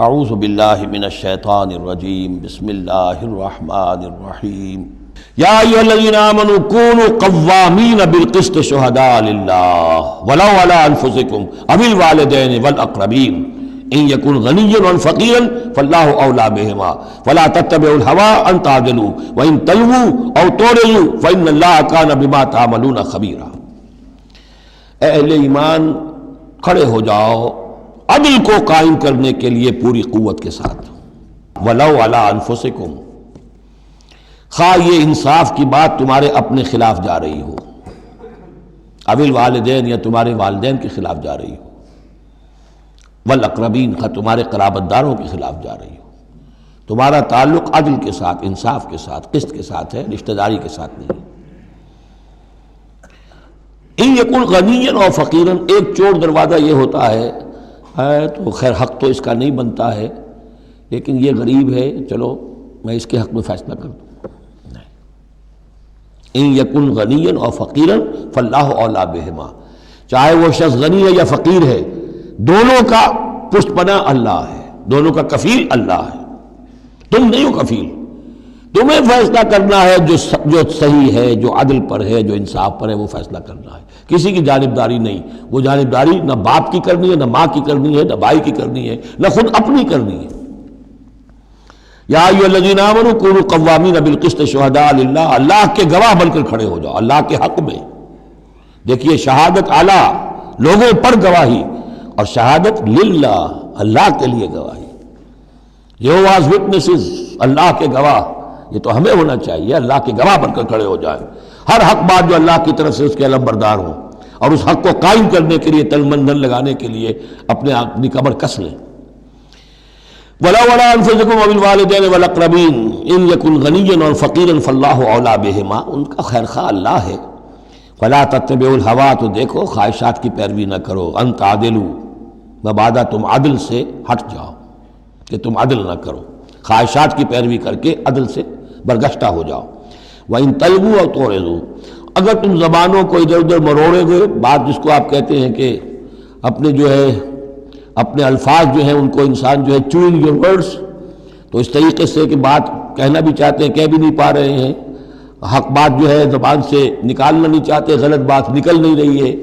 اعوذ باللہ من الشیطان الرجیم بسم اللہ الرحمن الرحیم یا ایھا الذین آمنوا کونوا قوامین بالقسط شہداء للہ ولو علی انفسکم او الوالدین والاقربین ان یکن غنیا او فقیرا فاللہ اولی بہما فلا تتبعوا الہوی ان تعدلوا وان تلووا او تعرضوا فان اللہ کان بما تعملون خبیرا۔ اے اہل ایمان کھڑے ہو جاؤ عدل کو قائم کرنے کے لیے پوری قوت کے ساتھ، وَلَوْ عَلَىٰ أَنفُسِكُمْ، خواہ یہ انصاف کی بات تمہارے اپنے خلاف جا رہی ہو، اَوِ الْوَالِدَيْنِ یا تمہارے والدین کے خلاف جا رہی ہو، وَالْأَقْرَبِينَ خواہ تمہارے قرابت داروں کے خلاف جا رہی ہو، تمہارا تعلق عدل کے ساتھ، انصاف کے ساتھ، قسط کے ساتھ ہے، رشتہ داری کے ساتھ نہیں۔ ان یکن غنیا او فقیرا، ایک چور دروازہ یہ ہوتا ہے تو خیر حق تو اس کا نہیں بنتا ہے، لیکن یہ غریب ہے، چلو میں اس کے حق میں فیصلہ کر دوں۔ ان یکن غنیا او فقیرا فاللہ اولی بہما، چاہے وہ شخص غنی ہے یا فقیر ہے، دونوں کا پشت پناہ اللہ ہے، دونوں کا کفیل اللہ ہے، تم نہیں ہو کفیل، تمہیں فیصلہ کرنا ہے جو صحیح ہے، جو عدل پر ہے، جو انصاف پر ہے، وہ فیصلہ کرنا ہے، کسی کی جانبداری نہیں۔ وہ جانبداری نہ باپ کی کرنی ہے، نہ ماں کی کرنی ہے، نہ بھائی کی کرنی ہے، نہ خود اپنی کرنی ہے۔ یا ایھا الذین آمنوا کونوا قوامین بالقسط شہداء للہ، اللہ کے گواہ بن کر کھڑے ہو جاؤ اللہ کے حق میں۔ دیکھیے شہادت اعلیٰ، لوگوں پر گواہی، اور شہادت للہ، اللہ کے لیے گواہی۔ یہوہاز وٹنسز، اللہ کے گواہ، یہ تو ہمیں ہونا چاہیے، اللہ کے گواہ بن کر کھڑے ہو جائیں، ہر حق بات جو اللہ کی طرف سے اس کے علمبردار ہوں، اور اس حق کو قائم کرنے کے لیے تن من دھن لگانے کے لیے اپنی کمر کس لیں۔ وَلَوْ عَلَىٰ أَنفُسِكُمْ أَوِ الْوَالِدَيْنِ وَالْأَقْرَبِينَ إِن يَكُنْ غَنِيًّا أَوْ فَقِيرًا فَاللَّهُ أَوْلَىٰ بِهِمَا، ان کا خیر خواہ اللہ ہے۔ فَلَا تَتَّبِعُوا الْهَوَىٰ، تو دیکھو خواہشات کی پیروی نہ کرو، أَن تَعْدِلُوا، مبادا تم عدل سے ہٹ جاؤ کہ تم عدل نہ کرو، خواہشات کی پیروی کر کے عدل سے برگشتہ ہو جاؤ۔ وَإِن تَلْوُوا أَوْ تُعْرِضُوا، اگر تم زبانوں کو ادھر ادھر مروڑے گے، بات جس کو آپ کہتے ہیں کہ اپنے جو ہے اپنے الفاظ جو ہیں ان کو انسان جو ہے چوئنگ یور ورڈز، تو اس طریقے سے کہ بات کہنا بھی چاہتے ہیں کہہ بھی نہیں پا رہے ہیں، حق بات جو ہے زبان سے نکالنا نہیں چاہتے، غلط بات نکل نہیں رہی ہے۔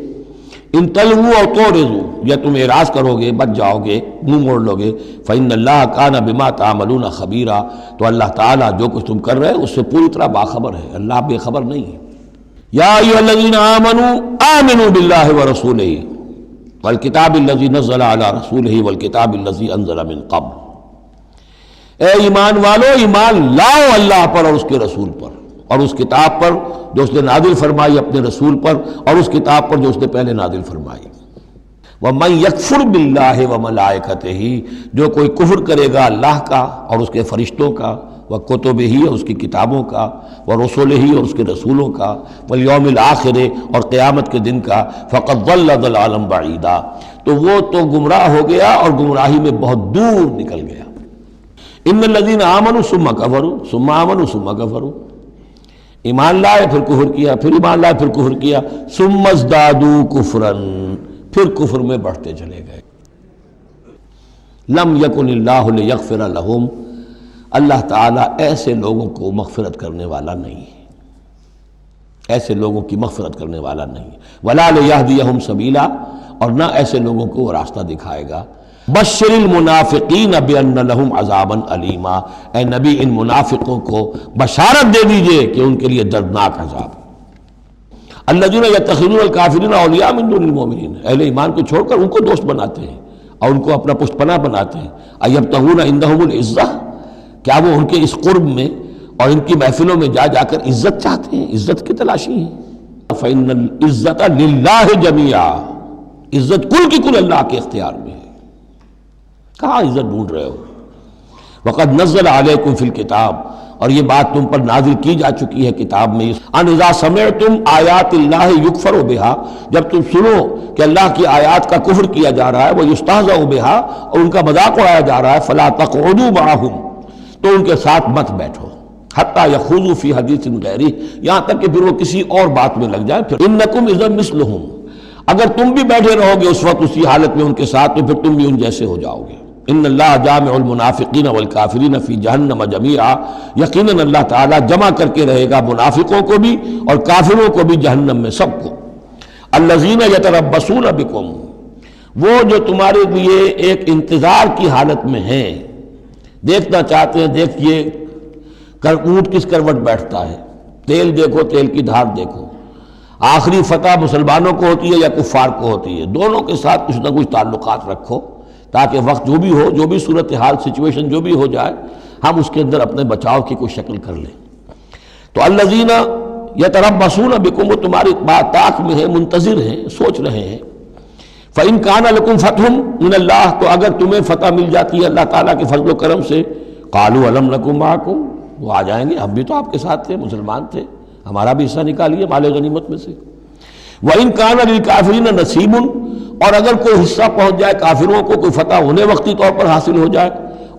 ان تلووا او تعرضوا، یا تم اعراض کرو گے، بچ جاؤ گے، منہ موڑ لو گے، فإن اللہ کان بما تعملون خبیرا، تو اللہ تعالیٰ جو کچھ تم کر رہے ہو اس سے پوری طرح باخبر ہے، اللہ بے خبر نہیں ہے۔ یا ایھا الذین آمنوا آمنوا باللہ ورسولہ والکتاب الذی نزل علی رسولہ والکتاب الذی انزل من قبل، اے ایمان والو ایمان لاؤ اللہ پر اور اس کے رسول پر، اور اس کتاب پر جو اس نے نازل فرمائی اپنے رسول پر، اور اس کتاب پر جو اس نے پہلے نازل فرمائی۔ وَمَن يَكْفُرْ بِاللَّهِ وَمَلَائِكَتِهِ، جو کوئی کفر کرے گا اللہ کا اور اس کے فرشتوں کا، وَكُتُبِهِ اور اس کی کتابوں کا، وَرُسُلِهِ اور اس کے رسولوں کا، وَالْيَوْمِ الْآخِرِ اور قیامت کے دن کا، فَقَدْ ضَلَّ ضَلَالًا بَعِيدًا، تو وہ تو گمراہ ہو گیا اور گمراہی میں بہت دور نکل گیا۔ إِنَّ الَّذِينَ آمَنُوا ثُمَّ كَفَرُوا ثُمَّ آمَنُوا ثُمَّ كَفَرُوا، ایمان لائے پھر کفر کیا، پھر ایمان لائے پھر کفر کیا، ثم ازدادوا کفرا، پھر کفر میں بڑھتے چلے گئے۔ لم یکن اللہ لیغفر لہم، اللہ تعالیٰ ایسے لوگوں کو مغفرت کرنے والا نہیں ہے، ایسے لوگوں کی مغفرت کرنے والا نہیں ہے۔ ولا لیہدیہم سبیلا، اور نہ ایسے لوگوں کو وہ راستہ دکھائے گا۔ بشر المنافقین بان لہم عذابا علیما، اے نبی ان منافقوں کو بشارت دے دیجئے کہ ان کے لیے دردناک عذاب۔ الذین یتخذون الکافرین اولیاء من دون المؤمنین، اہل ایمان کو چھوڑ کر ان کو دوست بناتے ہیں اور ان کو اپنا پشت پناہ بناتے ہیں۔ ایبتغون عندہم العزہ، کیا وہ ان کے اس قرب میں اور ان کی محفلوں میں جا جا کر عزت چاہتے ہیں، عزت کی تلاشی ہیں؟ فإن العزۃ للہ جمیعا، عزت کل کی کل اللہ کے اختیار میں ہے، کہاں عزت ڈھونڈ رہے ہو؟ وقد نزل علیکم فی الکتاب، اور یہ بات تم پر نازل کی جا چکی ہے کتاب میں، ان اذا سمعتم آیات اللہ یکفر بہا، جب تم سنو کہ اللہ کی آیات کا کفر کیا جا رہا ہے، وہ یستہزأ بہا، اور ان کا مذاق اڑایا جا رہا ہے، فلا تقعدوا معہم، تو ان کے ساتھ مت بیٹھو، حتی یخوضوا فی حدیث غیرہ، یہاں تک کہ پھر وہ کسی اور بات میں لگ جائیں۔ پھر انکم اذا مثلہم، اگر تم بھی بیٹھے رہو گے اس وقت اسی حالت میں ان کے ساتھ، تو پھر تم بھی ان جیسے ہو جاؤ گے۔ ان اللہ جامع المنافقین والکافرین فی جہنم جمیعا، یقیناً اللہ تعالیٰ جمع کر کے رہے گا منافقوں کو بھی اور کافروں کو بھی جہنم میں، سب کو۔ الذین یتربصون بکم، وہ جو تمہارے لیے ایک انتظار کی حالت میں ہیں، دیکھنا چاہتے ہیں دیکھیے اونٹ کس کروٹ بیٹھتا ہے، تیل دیکھو تیل کی دھار دیکھو، آخری فتح مسلمانوں کو ہوتی ہے یا کفار کو ہوتی ہے، دونوں کے ساتھ کچھ نہ کچھ تعلقات رکھو تاکہ وقت جو بھی ہو، جو بھی صورتحال سچویشن جو بھی ہو جائے، ہم اس کے اندر اپنے بچاؤ کی کوئی شکل کر لیں۔ تو الذین یتربصون بکم، وہ تمہاری بات طاق میں ہیں، منتظر ہیں، سوچ رہے ہیں۔ فإن کان لکم فتح من اللہ، تو اگر تمہیں فتح مل جاتی ہے اللہ تعالیٰ کے فضل و کرم سے، قالوا الم نکن معکم، وہ آ جائیں گے ہم بھی تو آپ کے ساتھ تھے، مسلمان تھے، ہمارا بھی حصہ نکالیے مال غنیمت میں سے۔ وإن کان للکافرین نصیب، اور اگر کوئی حصہ پہنچ جائے کافروں کو، کوئی فتح انہیں وقتی طور پر حاصل ہو جائے،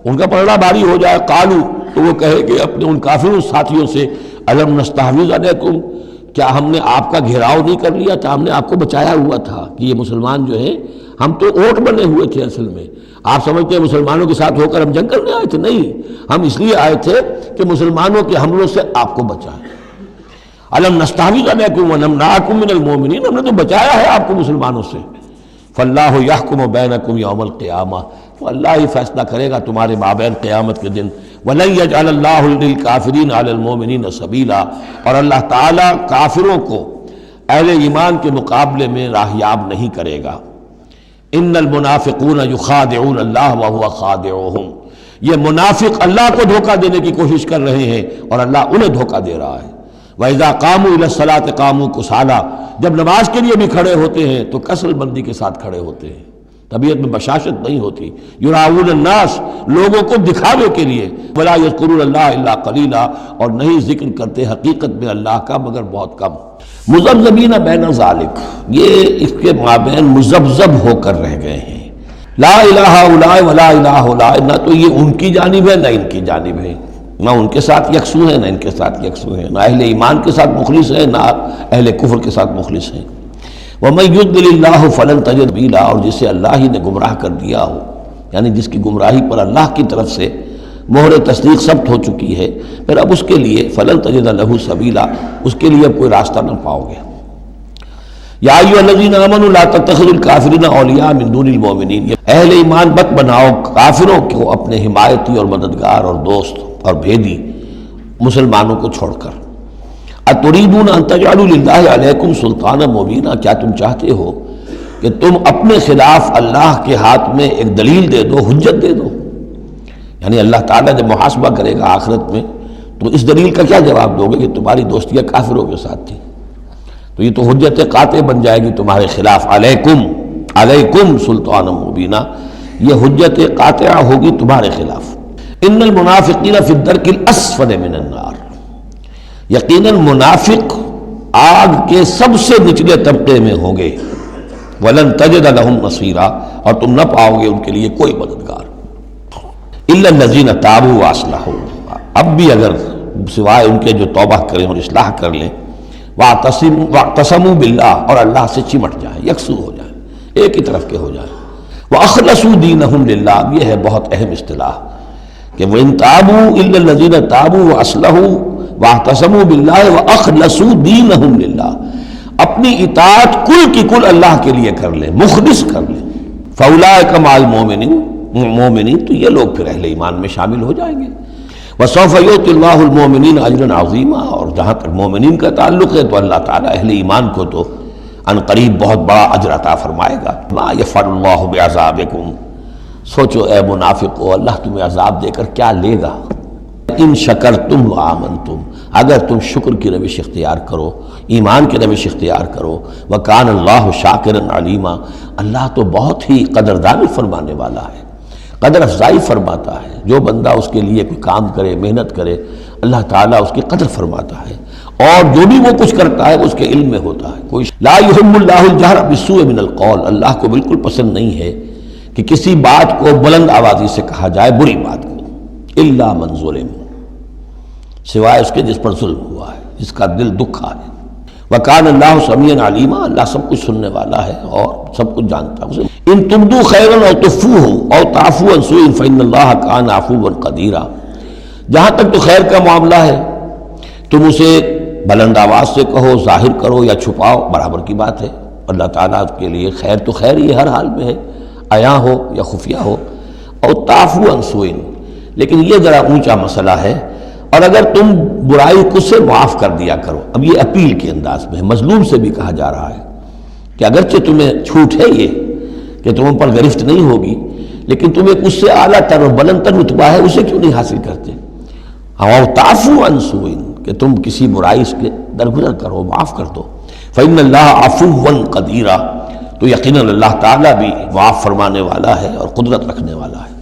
ان کا پلڑا بھاری ہو جائے، قالوا، تو وہ کہے کہ اپنے ان کافروں ساتھیوں سے، الم نستحوذ علیکم، کیا ہم نے آپ کا گھیراؤ نہیں کر لیا تھا، ہم نے آپ کو بچایا ہوا تھا کہ یہ مسلمان جو ہیں، ہم تو اوٹ بنے ہوئے تھے اصل میں، آپ سمجھتے ہیں مسلمانوں کے ساتھ ہو کر ہم جنگ کرنے آئے تھے، نہیں، ہم اس لیے آئے تھے کہ مسلمانوں کے حملوں سے آپ کو بچائیں۔ الم نستحوذ علیکم ونمنعکم من المؤمنین، ہم نے تو بچایا ہے آپ کو مسلمانوں سے۔ فاللہ یحکم بینکم یوم القیامہ، تو اللہ ہی فیصلہ کرے گا تمہارے مابین قیامت کے دن۔ وَلَن يَجْعَلَ اللَّهُ لِلْكَافِرِينَ عَلَى الْمُؤْمِنِينَ سَبِيلًا، اور اللہ تعالیٰ کافروں کو اہل ایمان کے مقابلے میں راہیاب نہیں کرے گا۔ ان المنافقون یخادعون اللہ وهو خادعهم، یہ منافق اللہ کو دھوکہ دینے کی کوشش کر رہے ہیں اور اللہ انہیں دھوکہ دے رہا ہے۔ وَإِذَا قَامُوا إِلَى الصَّلَاةِ قَامُوا كُسَالَىٰ، جب نماز کے لیے بھی کھڑے ہوتے ہیں تو کسل بندی کے ساتھ کھڑے ہوتے ہیں، طبیعت میں بشاشت نہیں ہوتی۔ یراؤون الناس، لوگوں کو دکھاوے کے لیے، ولا یذکرون اللہ الا قلیلا، اور نہیں ذکر کرتے حقیقت میں اللہ کا مگر بہت کم۔ مذبذبین بین ذالک، یہ اس کے مابین مذبذب ہو کر رہ گئے ہیں۔ لا الہ الا ولا الہ الا، نہ تو یہ ان کی جانب ہے نہ ان کی جانب ہے، نہ ان کے ساتھ یکسو ہیں نہ ان کے ساتھ یکسو ہیں، نہ اہل ایمان کے ساتھ مخلص ہیں نہ اہل کفر کے ساتھ مخلص ہیں۔ وَمَن يُضْلِلِ اللَّهُ فَلَن تَجِدَ سَبِيلًا، اور جسے اللہ ہی نے گمراہ کر دیا ہو، یعنی جس کی گمراہی پر اللہ کی طرف سے مہر تصدیق ثبت ہو چکی ہے، پھر اب اس کے لیے فَلَن تَجِدَ لَهُ سَبِيلًا، اس کے لیے اب کوئی راستہ نہ پاؤ گے۔ یا ایھا الذین آمنوا لا تتخذوا الکافرین اولیاء من دون المؤمنین، اہل ایمان مت بناؤ کافروں کو اپنے حمایتی اور مددگار اور دوست اور بھیدی مسلمانوں کو چھوڑ کر۔ اتریدون ان تجعلوا للہ علیکم سلطانا مبینا، کیا تم چاہتے ہو کہ تم اپنے خلاف اللہ کے ہاتھ میں ایک دلیل دے دو، حجت دے دو؟ یعنی اللہ تعالیٰ جب محاسبہ کرے گا آخرت میں تو اس دلیل کا کیا جواب دو گے کہ تمہاری دوستیاں کافروں کے ساتھ تھی؟ تو یہ تو حجت قاطع بن جائے گی تمہارے خلاف، علیکم سلطانا مبینا، یہ حجت قاطعہ ہوگی تمہارے خلاف۔ ان المنافقین فی الدرک الاسفل من النار، یقیناً منافق آگ کے سب سے نچلے طبقے میں ہوں گے۔ وَلَن تَجِدَ لَهُمْ نَصِيرًا، اور تم نہ پاؤ گے ان کے لیے کوئی مددگار۔ إِلَّا الَّذِينَ تَابُوا وَأَصْلَحُوا، اب بھی اگر سوائے ان کے جو توبہ کریں اور اصلاح کر لیں، وَاعْتَصَمُوا بِاللَّهِ، اور اللہ سے چمٹ جائیں، یکسو ہو جائیں، ایک ہی طرف کے ہو جائیں۔ وَأَخْلَصُوا دِينَهُمْ لِلَّهِ، یہ ہے بہت اہم اصطلاح کہ وَإِن تَابُوا إِلَّا الَّذِينَ تَابُوا وَأَصْلَحُوا وَاعْتَصَمُوا بِاللَّهِ وَأَخْلَصُوا دِينَهُمْ لِلَّهِ، اپنی اطاعت کل کی کل اللہ کے لیے کر لیں، مخلص کر لیں۔ فَأُولَٰئِكَ مَعَ الْمُؤْمِنِينَ، تو یہ لوگ پھر اہل ایمان میں شامل ہو جائیں گے۔ وَسَوْفَ يُؤْتِ اللَّهُ الْمُؤْمِنِينَ أَجْرًا عَظِيمًا، اور جہاں تک مومنین کا تعلق ہے تو اللہ تعالیٰ اہل ایمان کو تو ان قریب بہت بڑا اجر عطا فرمائے گا۔ مَا يَفْعَلُ اللَّهُ بِعَذَابِكُمْ، سوچو اے منافقو اللہ تمہیں عذاب دے کر کیا لے گا۔ ان شکرتم وآمنتم، اگر تم شکر کی روش اختیار کرو، ایمان کی روش اختیار کرو، وکان اللہ شاکرا علیما، اللہ تو بہت ہی قدردانی فرمانے والا ہے، قدر افزائی فرماتا ہے۔ جو بندہ اس کے لیے کوئی کام کرے، محنت کرے، اللہ تعالیٰ اس کی قدر فرماتا ہے، اور جو بھی وہ کچھ کرتا ہے اس کے علم میں ہوتا ہے۔ کوئی لا یحب اللہ الجہر بالسوء من القول، اللہ کو بالکل پسند نہیں ہے کہ کسی بات کو بلند آوازی سے کہا جائے، بری بات کو، الا من ظلم، سوائے اس کے جس پر ظلم ہوا ہے، جس کا دل دکھا ہے۔ وَكَانَ اللَّهُ سَمِيعًا عَلِيمًا، اللہ سب کچھ سننے والا ہے اور سب کچھ جانتا ہے۔ ان تبدوا خیرا او تخفوہ او تعفوا عن سوء فإن اللہ کان عفوا قدیرا، جہاں تک تو خیر کا معاملہ ہے تم اسے بلند آواز سے کہو، ظاہر کرو یا چھپاؤ، برابر کی بات ہے۔ اللہ تعالیٰ کے لیے خیر تو خیر ہی ہر حال میں ہے، عیاں ہو یا خفیہ ہو۔ او تعفوا عن سوء، لیکن یہ ذرا اونچا مسئلہ ہے، اور اگر تم برائی کو سے معاف کر دیا کرو۔ اب یہ اپیل کے انداز میں ہے، مظلوم سے بھی کہا جا رہا ہے کہ اگرچہ تمہیں چھوٹ ہے یہ کہ تم پر گرفت نہیں ہوگی، لیکن تمہیں اس سے اعلیٰ تر اور بلند تر رتبہ ہے، اسے کیوں نہیں حاصل کرتے؟ او تعفوا عن سوء، کہ تم کسی برائی سے درگزر کرو، معاف کر دو۔ فإن اللہ عفوا قدیرا، تو یقیناً اللہ تعالیٰ بھی معاف فرمانے والا ہے اور قدرت رکھنے والا ہے۔